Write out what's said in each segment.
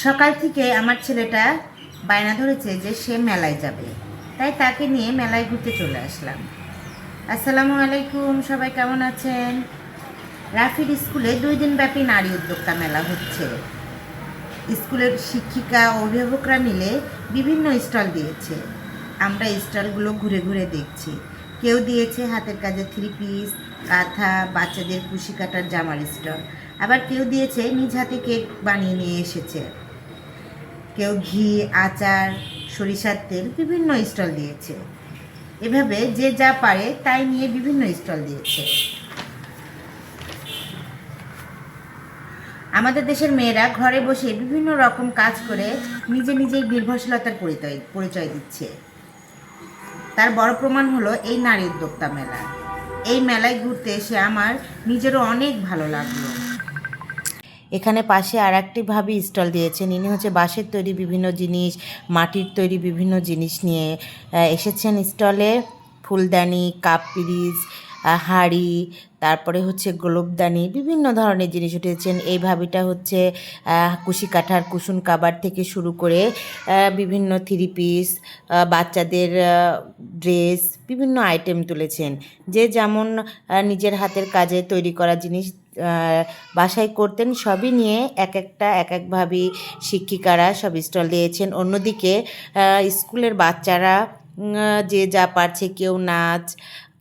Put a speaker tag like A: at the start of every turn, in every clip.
A: সকাল থেকে আমার ছেলেটা বায়না ধরেছে যে সে মেলায় যাবে, তাই তাকে নিয়ে মেলায় ঘুরতে চলে আসলাম। আসসালামু আলাইকুম, সবাই কেমন আছেন? রাফির স্কুলে 2 দিন ব্যাপী নারী উদ্যোক্তা মেলা হচ্ছে। স্কুলের শিক্ষিকা ও অভিভাবকরা মিলে বিভিন্ন স্টল দিয়েছে। আমরা স্টলগুলো ঘুরে ঘুরে দেখছি। কেউ দিয়েছে হাতের কাজের 3 পিস, কাঁথা, বাচ্চাদের কুশি কাটার জামার স্টল, আবার কেউ দিয়েছে নিজ হাতে কেক বানিয়ে নিয়ে এসেছে। কেউ ঘি, আচার, সরিষার তেল বিভিন্ন স্টল দিয়েছে। এভাবে যে যা পারে তাই নিয়ে বিভিন্ন স্টল দিয়েছে। আমাদের দেশের মেয়েরা ঘরে বসে বিভিন্ন রকম কাজ করে নিজেই নির্ভরশীলতার পরিচয় দিচ্ছে। তার বড় প্রমাণ হলো এই নারী উদ্যোক্তা মেলা। এই মেলায় ঘুরতে এসে আমার নিজেরও অনেক ভালো লাগলো। এখানে পাশে আর একটি ভাবি স্টল দিয়েছেন। ইনি হচ্ছে বাঁশের তৈরি বিভিন্ন জিনিস, মাটির তৈরি বিভিন্ন জিনিস নিয়ে এসেছেন স্টলে। ফুলদানি, কাপ পিরিচ, হাঁড়ি, তারপরে হচ্ছে গোলপদানি, বিভিন্ন ধরনের জিনিস উঠেছেন। এই ভাবিটা হচ্ছে কুশি কাঠার কুসুম কাবার থেকে শুরু করে বিভিন্ন 3 পিস, বাচ্চাদের ড্রেস, বিভিন্ন আইটেম তুলেছেন। যে যেমন নিজের হাতের কাজে তৈরি করা জিনিস বাসায় করতেন, সবই নিয়ে এক একভাবে শিক্ষিকারা সব স্টল দিয়েছেন। অন্যদিকে স্কুলের বাচ্চারা যে যা পারছে, কেউ নাচ,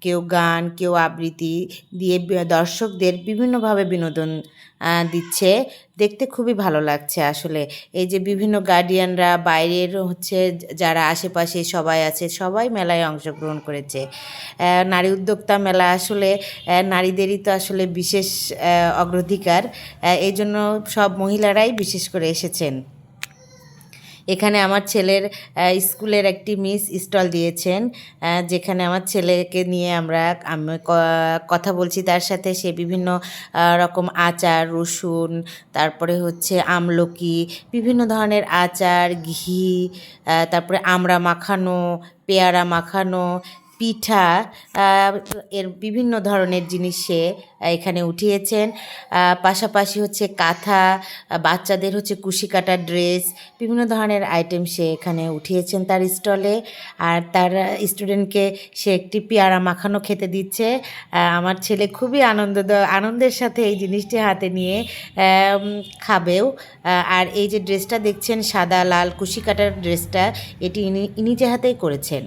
A: কেউ গান, কেউ আবৃত্তি দিয়ে দর্শকদের বিভিন্নভাবে বিনোদন দিচ্ছে। দেখতে খুবই ভালো লাগছে আসলে। এই যে বিভিন্ন গার্ডিয়ানরা, বাইরের হচ্ছে যারা আশেপাশে সবাই আছে, সবাই মেলায় অংশগ্রহণ করেছে। নারী উদ্যোক্তা মেলা আসলে নারীদেরই তো আসলে বিশেষ অগ্রাধিকার। এই জন্য সব মহিলারাই বিশেষ করে এসেছেন। এখানে আমার ছেলের স্কুলের একটি মিস স্টল দিয়েছেন, যেখানে আমার ছেলেকে নিয়ে আমি কথা বলছি তার সাথে। সে বিভিন্ন রকম আচার, রসুন, তারপরে হচ্ছে আমলকি, বিভিন্ন ধরনের আচার, ঘি, তারপরে আমড়া মাখানো, পেয়ারা মাখানো, পিঠা, এর বিভিন্ন ধরনের জিনিস সে এখানে উঠিয়েছেন। পাশাপাশি হচ্ছে কাঁথা, বাচ্চাদের হচ্ছে কুশি কাটার ড্রেস, বিভিন্ন ধরনের আইটেম সে এখানে উঠিয়েছেন তার স্টলে। আর তার স্টুডেন্টকে সে একটি পেয়ারা মাখানো খেতে দিচ্ছে। আমার ছেলে খুবই আনন্দের সাথে এই জিনিসটি হাতে নিয়ে খাবেও। আর এই যে ড্রেসটা দেখছেন, সাদা লাল কুশি কাটার ড্রেসটা, এটি নিজে হাতেই করেছেন।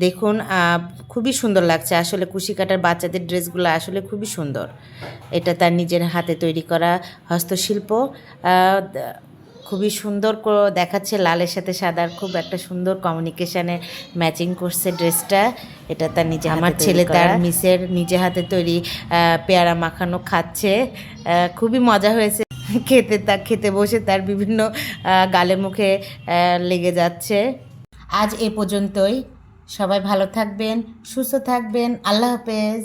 A: দেখুন, খুবই সুন্দর লাগছে আসলে। কুশি কাটার বাচ্চাদের ড্রেসগুলো আসলে খুবই সুন্দর। এটা তার নিজের হাতে তৈরি করা হস্তশিল্প। খুবই সুন্দর দেখাচ্ছে, লালের সাথে সাদার খুব একটা সুন্দর কমিউনিকেশানে ম্যাচিং করছে ড্রেসটা। এটা তার আমার ছেলে তার মিসের নিজে হাতে তৈরি পেয়ারা মাখানো খাচ্ছে। খুবই মজা হয়েছে খেতে বসে তার বিভিন্ন গালে মুখে লেগে যাচ্ছে। আজ এ পর্যন্তই। সবাই ভালো থাকবেন, সুস্থ থাকবেন। আল্লাহ হাফেজ।